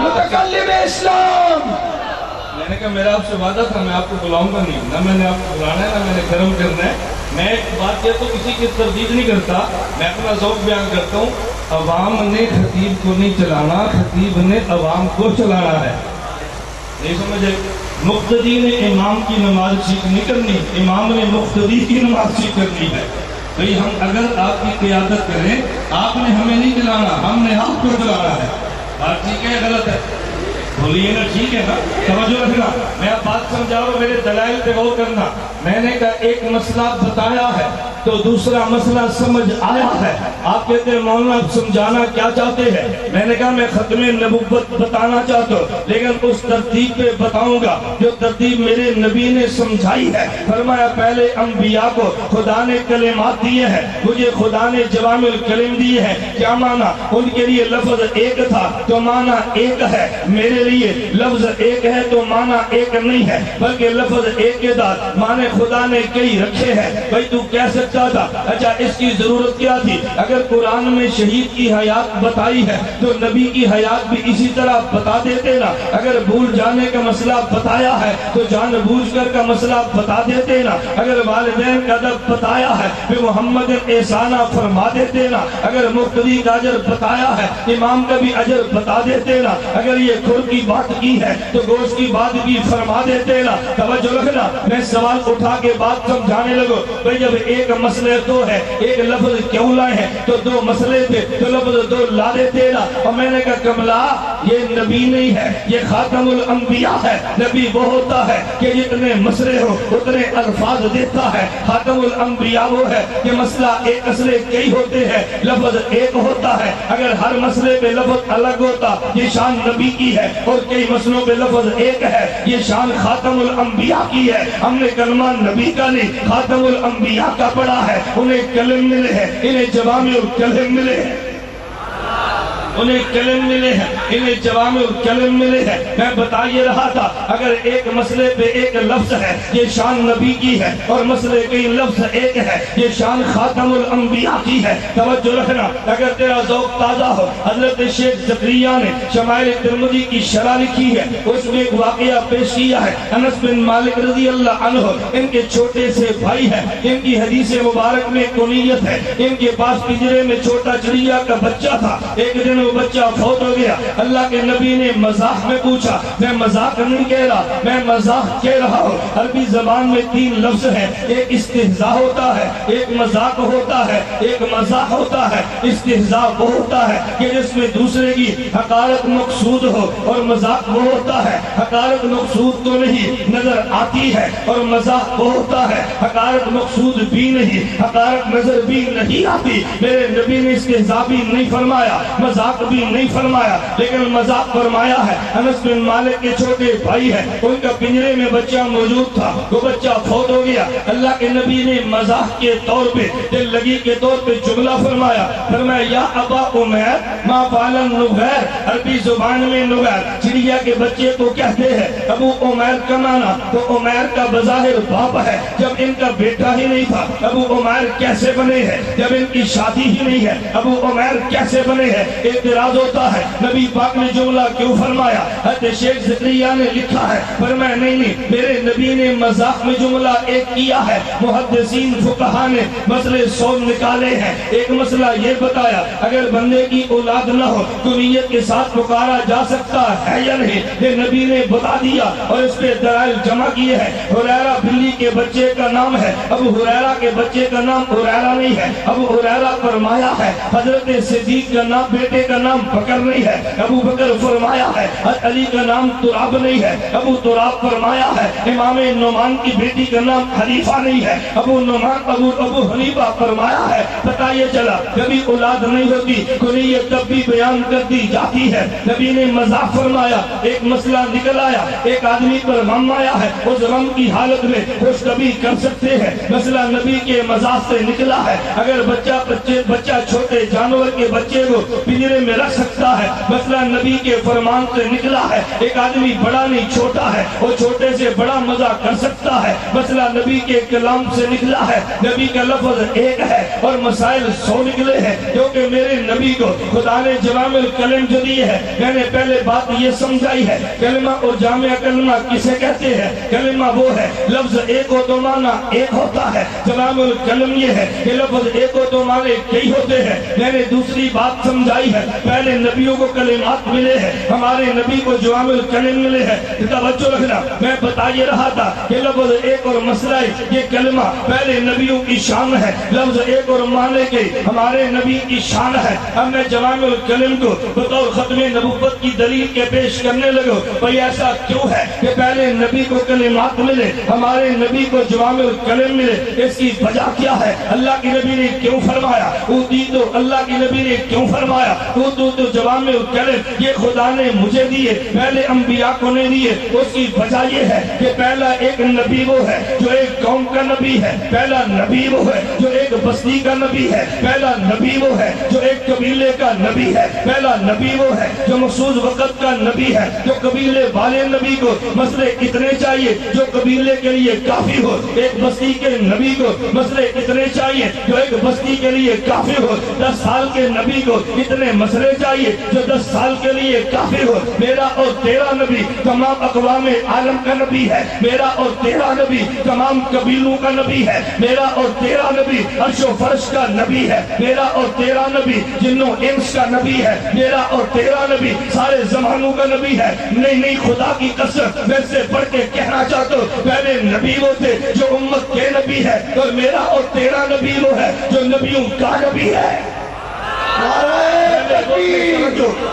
Speaker 2: متکلم اسلام،
Speaker 3: میں نے کہا میرا آپ سے وعدہ تھا میں آپ کو بلاؤں گا نہیں، نہ میں نے آپ کو بلانا ہے نہ میں نے کرم کرنا ہے۔ میں ایک بات یہ تو کسی کی تردید نہیں کرتا، میں اپنا ذوق بیان کرتا ہوں۔ عوام نے خطیب کو نہیں چلانا، خطیب نے عوام کو چلانا ہے، نہیں سمجھے؟ مقتدی نے امام کی نماز ٹھیک نہیں کرنی، امام نے مقتدی کی نماز ٹھیک کرنی ہے۔ بھئی ہم اگر آپ کی قیادت کریں، آپ نے ہمیں نہیں چلانا، ہم نے آپ کو چلانا ہے۔ بات ٹھیک ہے غلط ہے؟ بولیے نا، ٹھیک ہے نا؟ توجہ رکھنا، میں اب بات سمجھا رہا ہوں، میرے دلائل پہ غور کرنا۔ میں نے کہا ایک مسئلہ بتایا ہے تو دوسرا مسئلہ سمجھ آیا ہے۔ آپ کہتے ہیں مولانا آپ سمجھانا کیا چاہتے ہیں؟ میں نے کہا میں ختم نبوت بتانا چاہتا ہوں، لیکن اس ترتیب پہ بتاؤں گا جو ترتیب میرے نبی نے سمجھائی ہے۔ فرمایا پہلے انبیاء کو خدا نے کلمات دیے ہیں، مجھے خدا نے جوامع الکلم دیے ہیں۔ کیا معنی؟ ان کے لیے لفظ ایک تھا تو معنی ایک ہے، میرے لیے لفظ ایک ہے تو معنی ایک نہیں ہے، بلکہ لفظ ایک کے ساتھ معنی خدا نے کئی رکھے ہیں۔ بھئی تو کہہ سکتا تھا اچھا اس کی ضرورت کیا تھی؟ اگر قرآن میں شہید کی حیات بتائی ہے تو نبی کی حیات بھی اسی طرح بتا دیتے نا۔ اگر بھول جانے کا مسئلہ بتایا ہے تو جان بوجھ کر کا مسئلہ بتا دیتے نا۔ اگر والدین کا ادب بتایا ہے پھر محمد احسانہ فرما دیتے نا۔ اگر مقتدی کا اجر بتایا ہے امام کا بھی اجر بتا دیتے نا۔ اگر یہ کھر کی بات کی ہے تو گوشت کی بات بھی فرما دیتے نا۔ توجہ رکھنا، میں سوال اٹھا کے بات سمجھانے لگو۔ بھئی جب ایک مسئلے تو ہے، ایک لفظ کیوں لائے ہیں تو دو مسئلے تھے تو لفظ دو لا دیتے نا۔ اور میں نے کہا کملا یہ نبی نہیں ہے، یہ خاتم الانبیاء ہے۔ نبی وہ ہوتا ہے کہ جتنے مسئلے ہو اتنے الفاظ دیتا ہے، خاتم الانبیاء وہ ہے کہ مسئلہ ایک مسئلے کئی ہوتے ہیں، لفظ ایک ہوتا ہے۔ اگر ہر مسئلے پہ لفظ الگ ہوتا یہ شان نبی کی ہے، اور کئی مسئلوں پہ لفظ ایک ہے یہ شان خاتم الانبیاء کی ہے۔ ہم نے کلمہ نبی کا نہیں خاتم الانبیاء کا پڑھا ہے، انہیں کلم ملے ہیں، انہیں جوامع الکلم ملے ہیں، انہیں کلم ملے ہیں، انہیں جوامع الکلم ملے ہیں۔ میں بتا یہ رہا تھا اگر ایک مسئلے پہ ایک لفظ ہے یہ شان نبی کی ہے، اور مسئلے کئی لفظ ایک ہے یہ شان خاتم الانبیاء کی ہے۔ توجہ رکھنا، اگر تیرا ذوق تازہ ہو، حضرت شیخ زکریا نے شمائل ترمذی کی شرح لکھی ہے، اس میں ایک واقعہ پیش کیا ہے۔ انس بن مالک رضی اللہ عنہ ان کے چھوٹے سے بھائی ہیں، ان کی حدیث مبارک میں کنیت ہے، ان کے پاس پنجرے میں چھوٹا چڑیا کا بچہ تھا۔ ایک دن وہ بچہ فوت ہو گیا، اللہ کے نبی نے مزاح میں پوچھا، میں مزاح نہیں کہہ رہا، میں مزاح کہہ رہا ہوں۔ عربی زبان میں تین لفظ ہیں، ایک استہزاء ہوتا ہے، ایک مذاق ہوتا ہے، ایک مزاح ہوتا ہے۔ استہزاء وہ ہوتا ہے کہ جس میں دوسرے کی حقارت مقصود ہو، اور مذاق وہ ہوتا ہے حقارت مقصود تو نہیں نظر آتی ہے، اور مزاح وہ ہوتا ہے حقارت مقصود بھی نہیں حقارت نظر بھی نہیں آتی۔ میرے نبی نے استہزاء بھی نہیں فرمایا، مذاق بھی نہیں فرمایا، لیکن مذاق فرمایا ہے۔ انس بن مالک کے چھوٹے بھائی ہیں، ان کا پنجرے میں بچہ موجود تھا، وہ بچہ فوت ہو گیا۔ اللہ کے نبی نے مزاح کے طور پہ دل لگی کے طور پہ جملہ فرمایا، فرمایا یا ابا عمیر ما فعل النغیر۔ عربی زبان میں نغیر چڑیا کے بچے کو کہتے ہیں۔ ابو عمیر کا معنی تو عمیر کا بظاہر باپ ہے، جب ان کا بیٹا ہی نہیں تھا ابو عمیر کیسے بنے ہیں؟ جب ان کی شادی ہی نہیں ہے ابو عمیر کیسے بنے ہیں؟ اعتراض ہوتا ہے نبی پاک نے جملہ کیوں فرمایا؟ حضرت شیخ زکریا نے لکھا ہے، فرمایا نہیں میرے نبی نے مذاق میں جملہ ایک کیا ہے، محدثین فقہا نے مسئلے 100 نکالے ہیں۔ ایک مسئلہ یہ بتایا اگر بندے کی اولاد اولاد نہ ہو تو نیت کے ساتھ پکارا جا سکتا ہے یا نہیں؟ یہ نبی نے بتا دیا اور اس پہ دلائل جمع کیے ہیں۔ ہریرہ بلی کے بچے کا نام ہے، ابو ہریرہ کے بچے کا نام ہریرہ نہیں ہے۔ ابو ہریرہ فرمایا ہے حضرت صدیق کا نام بیٹے کا نام بکر نہیں ہے۔ ابو بکر فرمایا ہے حضرت علی کا نام تراب نہیں ہے۔ ابو تراب فرمایا ہے امام نعمان کی بیٹی کا نام حنیفہ نہیں ہے۔ ابو حنیفہ فرمایا ہے پتہ یہ چلا کبھی اولاد نہیں ہوتی کنیت تب بھی بیان کر دی جاتی ہے۔ نبی نے مذاق فرمایا، ایک مسئلہ نکل آیا، ایک آدمی پر غم آیا ہے، اس غم کی حالت میں خوش کبھی کر سکتے ہیں۔ مسئلہ نبی کے مذاق سے نکلا ہے، اگر بچہ چھوٹے جانور کے بچے کو پنجرے میں رکھ سکتا ہے، مسئلہ نبی کے فرمان سے نکلا ہے۔ ایک آدمی بڑا نہیں چھوٹا ہے، وہ چھوٹے سے بڑا مزہ کر سکتا ہے، مسئلہ نبی کے کلام سے نکلا ہے۔ نبی کا لفظ ایک ہے اور مسائل 100 نکلے ہیں، کیونکہ میرے نبی کو خدا نے جوامع الکلم جو دی ہے۔ میں نے پہلے بات یہ سمجھائی ہے کلمہ اور جامع کلمہ کسے کہتے ہیں؟ کلمہ وہ ہے لفظ ایک ہو تو معنی ایک ہوتا ہے، جوامع الکلم یہ ہے کہ لفظ ایک ہو تو معنی کئی ہوتے ہیں۔ میں نے دوسری بات سمجھائی ہے پہلے نبیوں کو کلمات ملے ہیں، ہمارے نبی کو جوامع الکلم ملے ہیں۔ توجہ رکھنا، میں بتا یہ رہا تھا کہ لفظ ایک اور مسئلہ یہ کلمہ پہلے نبیوں کی شان ہے، لفظ ایک اور معنی کے ہمارے نبی کی شان ہے۔ اب میں جوامع الکلم کو بطور ختم نبوت کی دلیل کے پیش کرنے لگو۔ بھئی ایسا کیوں ہے کہ پہلے نبی کو کلمات ملے، ہمارے نبی کو جوامع الکلم ملے؟ اس کی وجہ کیا ہے؟ اللہ کی نبی نے کیوں فرمایا اوتی تو اللہ کی نبی نے کیوں فرمایا اوتو تو جوامع الکلم؟ یہ خدا نے مجھے دیے، پہلے انبیاء کو نے دیے۔ اس کی وجہ یہ ہے کہ پہلا ایک نبی وہ ہے جو ایک قوم کا نبی ہے، پہلا نبی وہ ہے جو ایک بستی کا نبی ہے، پہلا نبی وہ ہے جو ایک قبیلے کا نبی ہے، پہلا نبی وہ ہے جو مخصوص وقت کا نبی ہے، جو قبیلے والے نبی کو مسئلے اتنے چاہیے جو قبیلے کے لیے کافی ہو، ایک بستی کے نبی کو مسئلے اتنے چاہیے جو ایک بستی کے لیے کافی ہو، 10 سال کے نبی کو اتنے مسئلے چاہیے جو 10 سال کے لیے کافی ہو۔ میرا اور تیرا نبی تمام اقوام عالم کا نبی ہے، میرا اور تیرا نبی تمام قبیلوں کا نبی ہے، میرا اور تیرا نبی عرش و فرش کا نبی ہے، میرا اور تیرا نبی جنوں انس کا نبی ہے، میرا اور تیرا نبی سارے زمانوں کا نبی ہے۔ نہیں خدا کی قسم میں سے بڑھ کے کہنا چاہتا ہوں پہلے نبی وہ تھے جو امت کے نبی ہے، اور میرا اور تیرا نبی وہ ہے جو نبیوں کا نبی ہے۔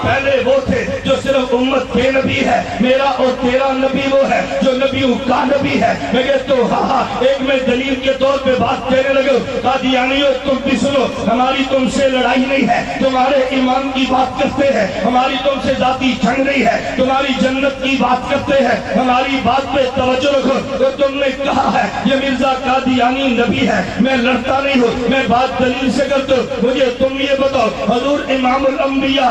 Speaker 3: پہلے وہ تھے جو صرف امت کے نبی ہے، میرا اور تیرا نبی وہ ہے جو نبیوں کا نبی ہے۔ میں کہتا ہوں ہاں ایک میں دلیل کے طور پہ بات کہنے لگا، قادیانیوں تم بھی سنو، ہماری تم سے لڑائی نہیں ہے، تمہارے ایمان کی بات کرتے ہیں، ہماری تم سے ذاتی جنگ نہیں ہے، تمہاری جنت کی بات کرتے ہیں، ہماری بات پہ توجہ رکھو۔ تو تم نے کہا ہے یہ مرزا قادیانی نبی ہے، میں لڑتا نہیں ہوں، میں بات دلیل سے کرتا ہوں۔ مجھے تم یہ بتاؤ حضور امام الانبیاء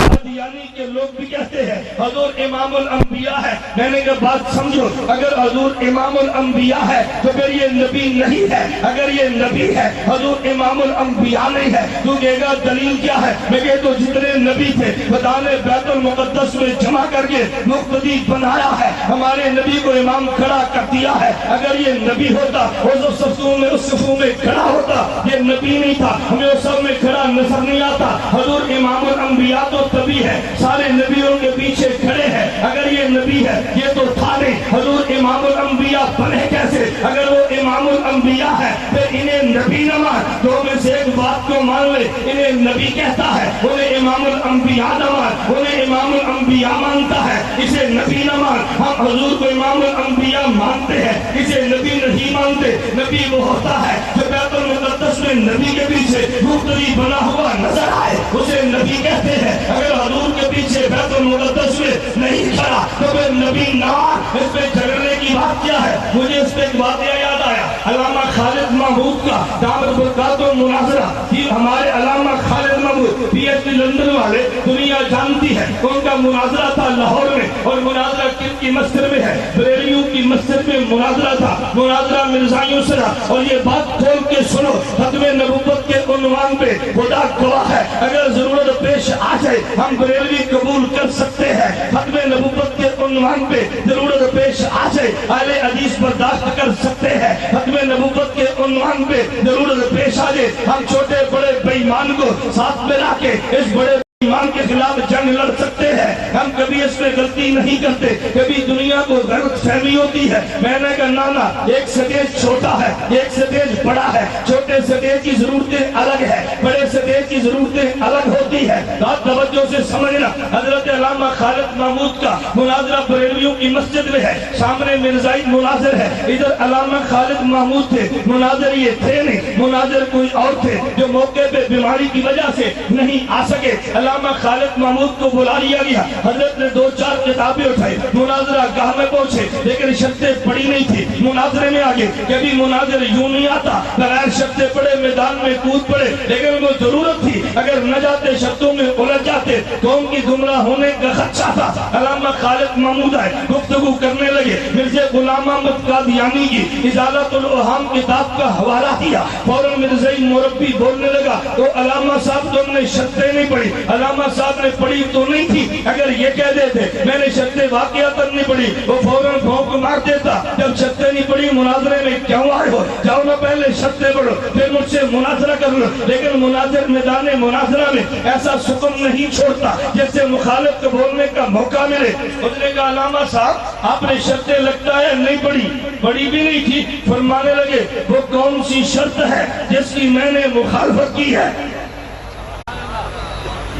Speaker 3: قادیانی کے لوگ بھی کہتے ہیں حضور امام الانبیاء ہے۔ میں نے کہا بات سمجھو، اگر حضور امام الانبیاء ہے تو پھر یہ نبی نہیں ہے، اگر یہ نبی ہے حضور امام الانبیاء نہیں ہے۔ تو کہے گا دلیل کیا ہے؟ میں کہتا ہوں جتنے نبی تھے خدا نے بیت المقدس میں جمع کر کے مقتدی بنایا ہے، ہمارے نبی کو امام کھڑا کر دیا ہے۔ اگر یہ نبی ہوتا وہ جو صفوں میں اس صفوں میں کھڑا ہوتا، یہ نبی نہیں تھا، ہمیں اس سب میں کھڑا نظر نہیں آتا۔ حضور امام الانبیاء تو تبھی ہے، سارے نبیوں کے پیچھے کھڑے ہیں، اگر یہ نبی ہے یہ تو تھا نہیں، حضور امام الانبیاء بنے کیسے؟ اگر وہ امام الانبیاء ہے پھر انہیں نبی نہ مان، دو میں سے ایک بات کو مان لے، انہیں نبی کہتا ہے، انہیں امام الانبیاء نہ مان، انہیں امام الانبیاء مانتا ہے، اسے نبی نہ مان۔ ہم حضور کو امام الانبیاء مانتے ہیں، اسے نبی نہیں مانتے۔ نبی وہ ہوتا ہے جو بیت المقدس میں نبی کے پیچھے مقتدی بنا ہوا نظر آئے، اسے نبی کہتے ہیں۔ اگر حضور کے پیچھے بیت المقدس میں نہیں کھڑا تو پھر نبی نہ۔ اس پہ جھگڑنے کی بات کیا ہے؟ مجھے اس پہ ایک واقعہ یاد آیا، علامہ خالد محمود کا دامت برکاتہ مناظرہ، یہ ہمارے علامہ Khalid Mahmood P H D London والے دنیا جانتی ہے، ان کا مناظرہ تھا لاہور میں، اور مناظرہ کن کی مسجد میں ہے؟ بریلیوں کی مسجد میں مناظرہ تھا، مناظرہ مرزائیوں سے تھا، اور یہ بات کھول کے سنو، ختم نبوت کے عنوان پہ خدا گواہ ہے، اگر ضرورت پیش آ جائے ہم بریلوی قبول کر سکتے ہیں، ختم نبوت کے عنوان پہ ضرورت پیش آ جائے اہل حدیث برداشت کر سکتے ہیں، ختم نبوت کے عنوان پہ ضرورت پیش آ جائے ہم چھوٹے بڑے بے ایمان کو ساتھ ملا کے اس بڑے ایمان کے خلاف جنگ لڑ سکتے ہیں، ہم کبھی اس میں غلطی نہیں کرتے، کبھی دنیا کو غلط فہمی ہوتی ہے، میں نے کہا نانا ایک سٹیج چھوٹا ہے ایک سٹیج بڑا ہے، چھوٹے سٹیج کی ضرورتیں الگ ہے، بڑے سٹیج کی ضرورتیں الگ ہوتی ہے، بات توجہ سے سمجھنا۔ حضرت علامہ خالد محمود کا مناظرہ بریلویوں کی مسجد میں ہے، سامنے مرزائی مناظر ہے، ادھر علامہ خالد محمود تھے، مناظر یہ تھے نہیں، مناظر کوئی اور تھے جو موقع پہ بیماری کی وجہ سے نہیں آ سکے، علامہ خالد محمود کو بلا لیا گیا، حضرت نے 2-4 کتابیں اٹھائی، مناظرہ گاہ میں پہنچے لیکن شرطیں پڑی نہیں تھی، مناظرے میں آگے کبھی مناظر یوں نہیں آتا بغیر شرطیں پڑے میدان میں کود پڑے، لیکن ان کو ضرورت تھی اگر نہ جاتے شرطوں میں الجھ جاتے قوم کی گمراہ ہونے کا خدشہ تھا۔ علامہ خالد محمود آئے، گفتگو کرنے لگے، مرزا غلام احمد قادیانی کی ازالۃ الاوہام کتاب کا حوالہ دیا، فوراً مرزائی مربی بولنے لگا تو علامہ صاحب تم نے شرطیں نہیں پڑھی، علامہ صاحب نے پڑھی تو نہیں تھی، اگر یہ کہہ دیتے میں نے شرطیں واقعاتاً نہیں پڑھی وہ فوراً بھونک مار دیتا، جب شرطیں نہیں پڑھی مناظرے میں کیوں آئے ہو، جاؤ نہ پہلے شرطیں پڑھو پھر مجھ سے مناظرہ کر لو، لیکن مناظر میدان مناظرہ میں ایسا سکم نہیں چھوڑتا جس سے مخالف کو بولنے کا موقع ملے۔ اس نے کہا علامہ صاحب آپ نے شرطیں لگتا ہے نہیں پڑھی، پڑھی بھی نہیں تھی، فرمانے لگے وہ کون سی شرط ہے جس کی میں نے مخالفت کی ہے،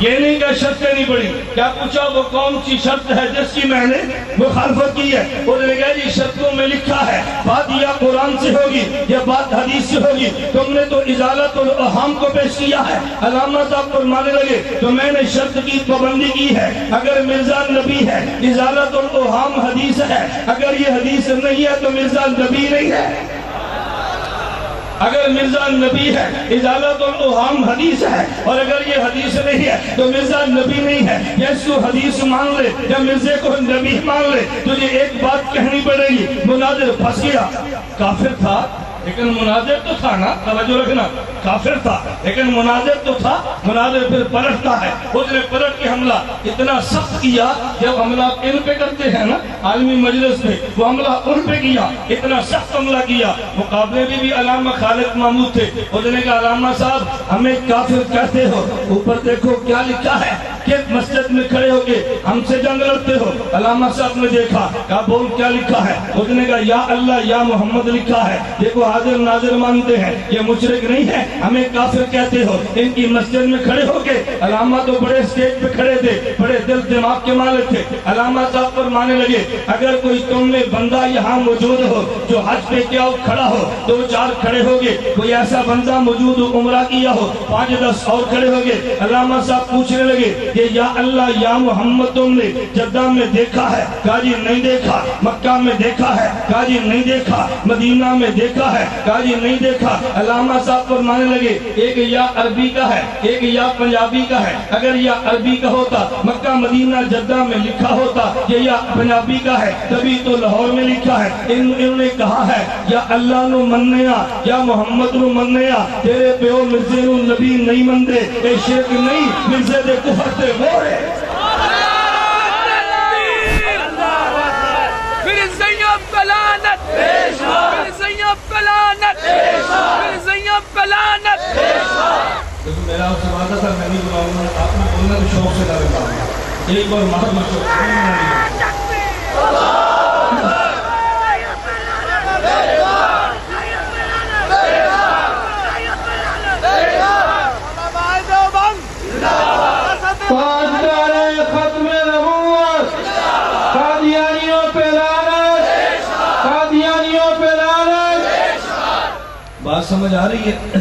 Speaker 3: یہ نہیں کہ شرطیں نہیں پڑھی، کیا پوچھا وہ کون سی شرط ہے جس کی میں نے مخالفت کی ہے، انہوں نے کہا جی شرطوں میں لکھا ہے بات یا قرآن سے ہوگی یا بات حدیث سے ہوگی، تم نے تو ازالۃ الاوہام کو پیش کیا ہے۔ علامہ صاحب فرمانے لگے تو میں نے شرط کی پابندی کی ہے، اگر مرزا نبی ہے ازالۃ الاوہام حدیث ہے، اگر یہ حدیث نہیں ہے تو مرزا نبی نہیں ہے، اگر مرزا نبی ہے ازالۃ الاوہام حدیث ہے، اور اگر یہ حدیث نہیں ہے تو مرزا نبی نہیں ہے، یا اس کو حدیث مان لے یا مرزے کو نبی مان لے، تجھے ایک بات کہنی پڑے گی، مناظر پھنس گیا، کافر تھا لیکن مناظر تو تھا نا، توجہ رکھنا، کافر تھا لیکن مناظر تو تھا، مناظر پھر پلٹتا ہے، اس نے پلٹ کے حملہ اتنا سخت کیا، جب حملہ ان پہ کرتے ہیں نا عالمی مجلس میں، وہ حملہ ان پہ کیا، اتنا سخت حملہ کیا، مقابلے میں بھی علامہ خالد محمود تھے، اس نے کہا علامہ صاحب ہمیں کافر کہتے ہو، اوپر دیکھو کیا لکھا ہے کہ مسجد میں کھڑے ہو کے ہم سے جنگ لڑتے ہو، علامہ صاحب نے دیکھا، کہا بول کیا لکھا ہے، اس نے کہا یا اللہ یا محمد لکھا ہے، دیکھو حاضر ناظر مانتے ہیں، یہ مشرک نہیں ہے، ہمیں کافر کہتے ہو، ان کی مسجد میں کھڑے ہو کے، علامہ تو بڑے سٹیج پہ کھڑے تھے، بڑے دل دماغ کے مالک تھے، علامہ صاحب فرمانے لگے اگر کوئی تم میں بندہ یہاں موجود ہو جو حج پہ کیا کھڑا ہو، 2-4 کھڑے ہوگے، کوئی ایسا بندہ موجود ہو عمرہ کیا ہو، 5-10 اور کھڑے ہوگے، علامہ صاحب پوچھنے لگے کہ یا اللہ یا محمد تم نے جدہ میں دیکھا ہے، کہا جی نہیں دیکھا، مکہ میں دیکھا ہے، کہا جی نہیں دیکھا، مدینہ میں دیکھا ہے، کہا جی نہیں دیکھا، علامہ صاحب فرمانے لگے ایک یا عربی کا ہے ایک یا پنجابی کا ہے، اگر یا عربی کا ہوتا مکہ مدینہ جدہ میں لکھا ہوتا، یہ یا پنجابی کا ہے تبھی تو لاہور میں لکھا ہے، انہوں نے کہا ہے یا اللہ نو منیا یا محمد نو منیا، تیرے پیو مرزے نو نبی نہیں مندے، اے شرک نہیں مرزے دے کفر تے مورے۔ میرا آپ سے وعدہ تھا میں نہیں بلاؤں گا، آپ نے بولنا تو شوق سے ڈالے گا، ایک بار محمد مشہور
Speaker 2: ختم نبوت، قادیانیوں پہ لعنت، قادیانیوں پہ لعنت۔
Speaker 3: بات سمجھ آ رہی ہے؟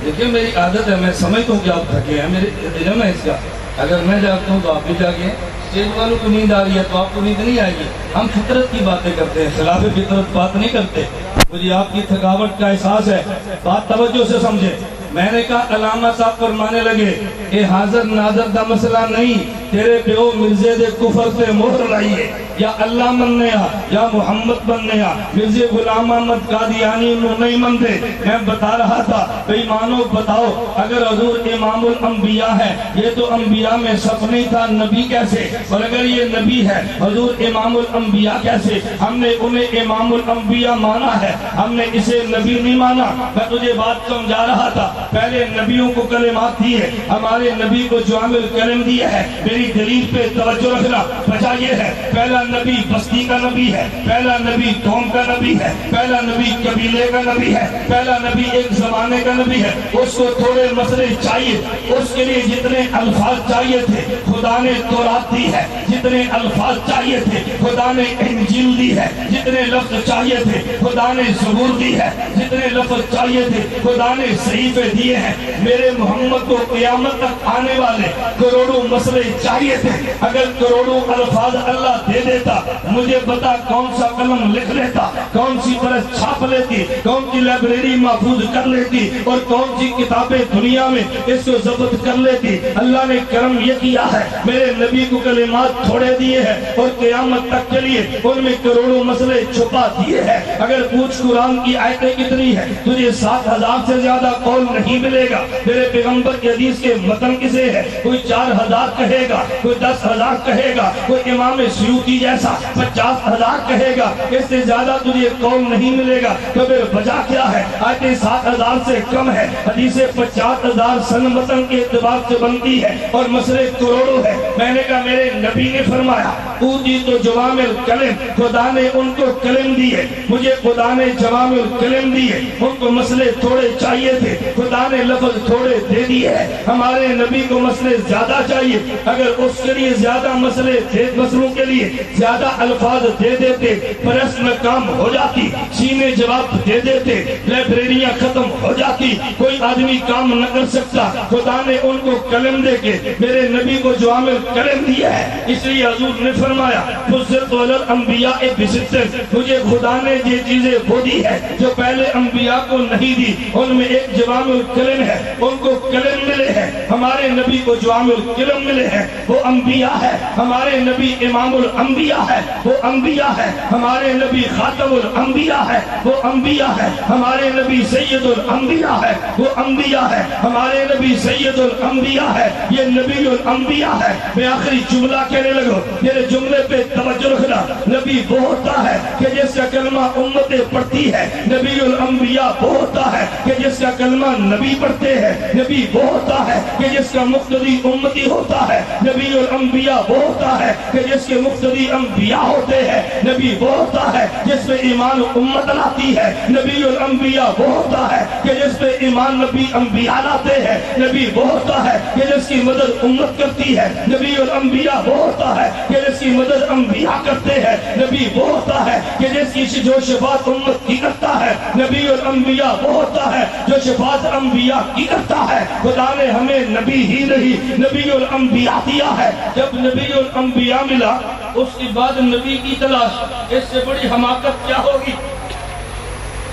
Speaker 3: دیکھیں میری عادت ہے، میں سمجھتا ہوں کہ آپ تھکے ہیں، میرے علم ہے اس کا، اگر میں جاگتا ہوں تو آپ بھی جاگیں، اسٹیج والوں کو نیند آ رہی ہے تو آپ کو نیند نہیں آئے گی، ہم فطرت کی باتیں کرتے ہیں، خلاف فطرت بات نہیں کرتے، مجھے آپ کی تھکاوٹ کا احساس ہے، بات توجہ سے سمجھے۔ میں نے کہا علامہ صاحب فرمانے لگے اے حاضر ناظر دا مسئلہ نہیں، تیرے پیو مرزے دے کفر تے مہر لائیے، یا اللہ مننے یا محمد بننے مرزا غلام احمد قادیانی نہیں منتے. میں بتا رہا تھا بھئی مانو بتاؤ اگر حضور امام الانبیاء ہے یہ تو انبیاء میں سب نہیں تھا نبی کیسے؟ اور اگر یہ نبی ہے حضور امام الانبیاء کیسے؟ ہم نے انہیں امام الانبیاء مانا ہے, ہم نے اسے نبی نہیں مانا. میں تجھے بات سمجھا رہا تھا, پہلے نبیوں کو کلمات دی ہے, ہمارے نبی کو جوامع الکلم دیا ہے. میری دلیل پہ توجہ رکھنا. وجہ یہ ہے پہلا نبی بستی کا نبی ہے, پہلا نبی قوم کا نبی ہے, پہلا نبی قبیلے کا نبی ہے, پہلا نبی ایک زمانے کا نبی ہے. اس کو تھوڑے مسئلے چاہیے, اس کے لیے جتنے الفاظ چاہیے تھے خدا نے تورات دی ہے, جتنے الفاظ چاہیے تھے خدا نے انجیل دی ہے, جتنے لفظ چاہیے تھے خدا نے زبور دی ہے, جتنے لفظ چاہیے تھے خدا نے صحیفے دیے ہیں. میرے محمد کو قیامت تک آنے والے کروڑوں مسئلے چاہیے تھے. اگر کروڑوں الفاظ اللہ دے دیتا مجھے بتا کون سا قلم لکھ لیتا, کون سی پرس چھاپ لیتی, کون سی لائبریری محفوظ کر لیتی, اور کون سی کتابیں دنیا میں اس کو ضبط کر لیتی. اللہ نے کرم یہ کیا ہے میرے نبی کو کلمات تھوڑے دیے ہیں اور قیامت تک کے لیے ان میں کروڑوں مسئلے چھپا دیے ہیں. اگر پوچھ قرآن کی آیتیں کتنی ہیں تجھے 7,000 سے زیادہ قول نہیں ملے گا. میرے پیغمبر کی حدیث کے متن کسے ہے, کوئی 4,000 کہے گا, کوئی 10,000 کہے گا, کوئی امام سیوطی جیسا 50,000 کہے گا. اس سے زیادہ تجھے قول نہیں ملے گا. تو پھر وجہ کیا ہے؟ آیتیں 7,000 سے کم ہے, حدیثیں 50,000 سن متن کے اعتبار سے بنتی ہے اور مسئلے کروڑوں ہے. میں نے کہا میرے نبی نے فرمایا اوتی تو جوامع الکلم, خدا نے ان کو کلم دیے, مجھے خدا نے جوامع الکلم دیے. ان کو مسئلے تھوڑے چاہیے تھے, خدا نے لفظ تھوڑے دے دیے ہیں. ہمارے نبی کو مسئلے زیادہ چاہیے, اگر اس کے لیے زیادہ مسئلوں کے لیے زیادہ الفاظ دے دیتے پریس میں کام ہو جاتی, سینے جواب دے دیتے, لائبریریاں ختم ہو جاتی, کوئی آدمی کام نہ کر سکتا. خدا نے ان کو کلم دے کے میرے نبی کو جوامع الکلم دیا ہے. اس لیے حضور نے فرمایا فضلت علی الانبیاء بست, مجھے خدا نے یہ چیزیں وہ دی ہے جو پہلے انبیاء کو نہیں دی. ان میں ایک جوامع الکلم ہے, ان کو کلم ملے ہیں. ہمارے نبی کو جوامع الکلم ملے ہیں, وہ انبیاء ہے. ہمارے نبی امام الانبیاء ہے, وہ انبیاء ہے. ہمارے نبی خاتم الانبیاء ہے, وہ انبیاء ہے. ہمارے نبی سید الانبیاء ہے, وہ انبیاء ہے. ہمارے نبی سید الانبیاء ہے, یہ نبی الانبیاء ہے. میں آخری جملہ کہنے لگا, میرے جملے پہ توجہ رکھنا. نبی وہ ہوتا ہے کہ جس کا کلمہ امتیں پڑھتی ہے, نبی الانبیاء وہ ہوتا ہے کہ جس کا کلمہ نبی پڑھتے ہیں. نبی وہ ہوتا ہے کہ جس کا مقتدی امتی ہوتا ہے. نبی الانبیاء وہ ہوتا ہے کہ جس کے مقتدی انبیاء ہوتے ہیں. نبی وہ ہوتا ہے جس پہ ایمان امت لاتی ہے. نبی الانبیاء وہ ہوتا ہے کہ جس پہ ایمان نبی انبیاء لاتے ہیں. نبی وہ ہوتا ہے کہ جس کی مدد امت کرتی ہے. نبی الانبیاء وہ ہوتا ہے کہ جس کی مدد انبیاء کرتے ہیں. نبی وہ ہوتا ہے کہ جس کی جو شفاعت امت کی کرتا ہے. نبی الانبیاء وہ ہوتا ہے جو شفاعت انبیاء کی کرتا ہے. خدا نے ہمیں نبی ہی نہیں نبی الانبیاء دیا ہے. جب نبی الانبیاء ملا اس کے بعد نبی کی تلاش, اس سے بڑی حماقت کیا ہوگی؟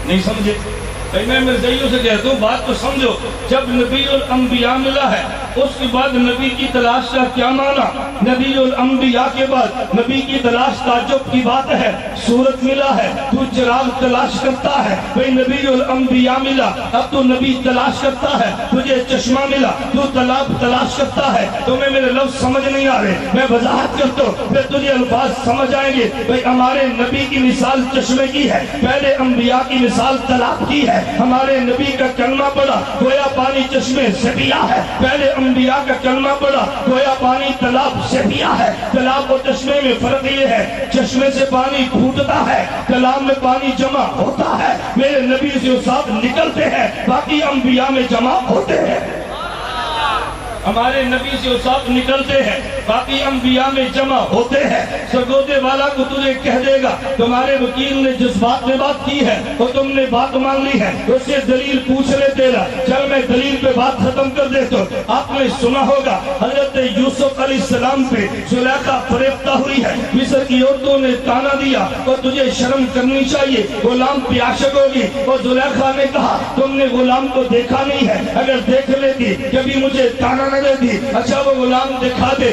Speaker 3: نہیں سمجھے؟ میں مرزائیوں سے کہتا ہوں بات تو سمجھو. جب نبی الانبیاء ملا ہے اس کے بعد نبی کی تلاش کا کیا معنی؟ نبی الانبیاء کے بعد نبی کی تلاش تعجب کی بات ہے. سورت ملا ہے تو چراغ تلاش کرتا ہے, بھئی نبی الانبیاء ملا اب تو نبی تلاش کرتا ہے. تجھے چشمہ ملا تو تالاب تلاش کرتا ہے. تمہیں میرے لفظ سمجھ نہیں آ رہے, میں وضاحت کرتا ہوں پھر تجھے الفاظ سمجھ آئیں گے. بھئی ہمارے نبی کی مثال چشمے کی ہے, پہلے انبیاء کی مثال تالاب کی ہے. ہمارے نبی کا کلمہ پڑھا گویا پانی چشمے سے پیا ہے. پہلے انبیاء کا کلمہ پڑھا گویا پانی تالاب سے پیا ہے. تالاب اور چشمے میں فرق یہ ہے, چشمے سے پانی پھوٹتا ہے, تالاب میں پانی جمع ہوتا ہے. میرے نبی سے صاحب نکلتے ہیں, باقی انبیاء میں جمع ہوتے ہیں. ہمارے نبی سے صاحب نکلتے ہیں, باقی انبیاء میں جمع ہوتے ہیں. سرگودے والا کو تجھے کہہ دے گا تمہارے وکیل نے جس بات میں بات کی ہے اور تم نے بات مان لی ہے اس سے دلیل پوچھ لے تیرا. چل میں دلیل پہ بات ختم کر دیتا ہوں. آپ نے سنا ہوگا حضرت یوسف علیہ السلام پہ زلیخا فریفتہ ہوئی ہے. مصر کی عورتوں نے تانا دیا اور تجھے شرم کرنی چاہیے, غلام پہ عاشق ہوگی. اور زلیخا نے کہا تم نے غلام کو دیکھا نہیں ہے, اگر دیکھ لیتی کبھی مجھے تانا نہ دیتی. اچھا وہ غلام دکھا دے,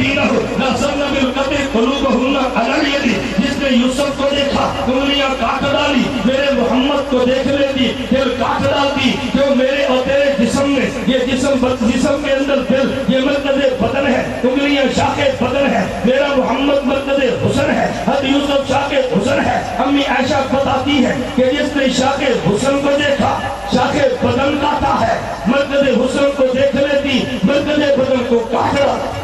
Speaker 3: جبینہ لحظن بالقطع قلوبہن علی الید، جس نے یوسف کو دیکھا انگلیاں کاٹ ڈالی، میرے محمد کو دیکھ لیتی دل کاٹ ڈالتی، جو میرے اور تیرے جسم میں یہ جسم کے اندر دل یہ مرکز بدن ہے، انگلیاں شاخ بدن ہے، میرا محمد مرکز حسن ہے، حضرت یوسف شاخ حسن ہے۔ امی عائشہ بتاتی ہے کہ جس نے شاخ حسن کو دیکھا شاخ بدن کاٹا ہے، مرکز حسن کو دیکھ لیتی مرکز بدن کو کاٹ ڈالتی۔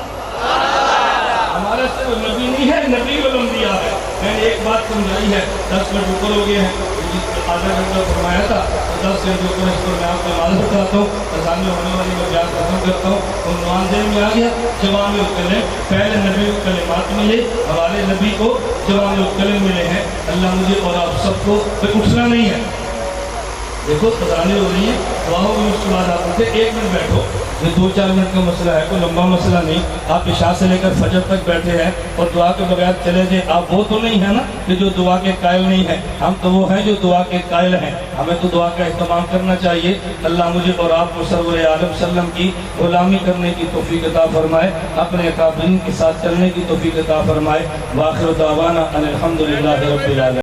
Speaker 3: ہمارا صرف نبی نہیں ہے، نبی والانبیاء ہے۔ میں نے ایک بات سمجھائی ہے، 10 منٹ اوپر ہو گئے ہیں، آدھا گھنٹہ فرمایا تھا، 10 منٹ اوپر اس پر میں آپ کو معلوم کراتا ہوں، سامنے ہونے والی میں بیان ختم کرتا ہوں۔ عنوان ذہن میں آ گیا، جوامع الکلم، پہلے نبی کلمات ملے، ہمارے نبی کو جوامع الکلم ملے ہیں۔ اللہ مجھے اور آپ سب کو اٹھنا نہیں ہے، دیکھو تدانے ہو رہی ہیں، دعاؤں میں مشکلات آتے تھے، 1 منٹ بیٹھو، یہ 2-4 منٹ کا مسئلہ ہے، کوئی لمبا مسئلہ نہیں۔ آپ عشاء سے لے کر فجر تک بیٹھے ہیں اور دعا کے بغیر چلے جائیں، آپ وہ تو نہیں ہیں نا کہ جو دعا کے قائل نہیں ہیں، ہم تو وہ ہیں جو دعا کے قائل ہیں، ہمیں تو دعا کا اہتمام کرنا چاہیے۔ اللہ مجھے اور آپ کو سرور عالم وسلم کی غلامی کرنے کی توفیق عطا فرمائے، اپنے اکابرین کے ساتھ چلنے کی توفیق عطا فرمائے۔ وآخر دعوانا ان الحمدللہ رب العالمین۔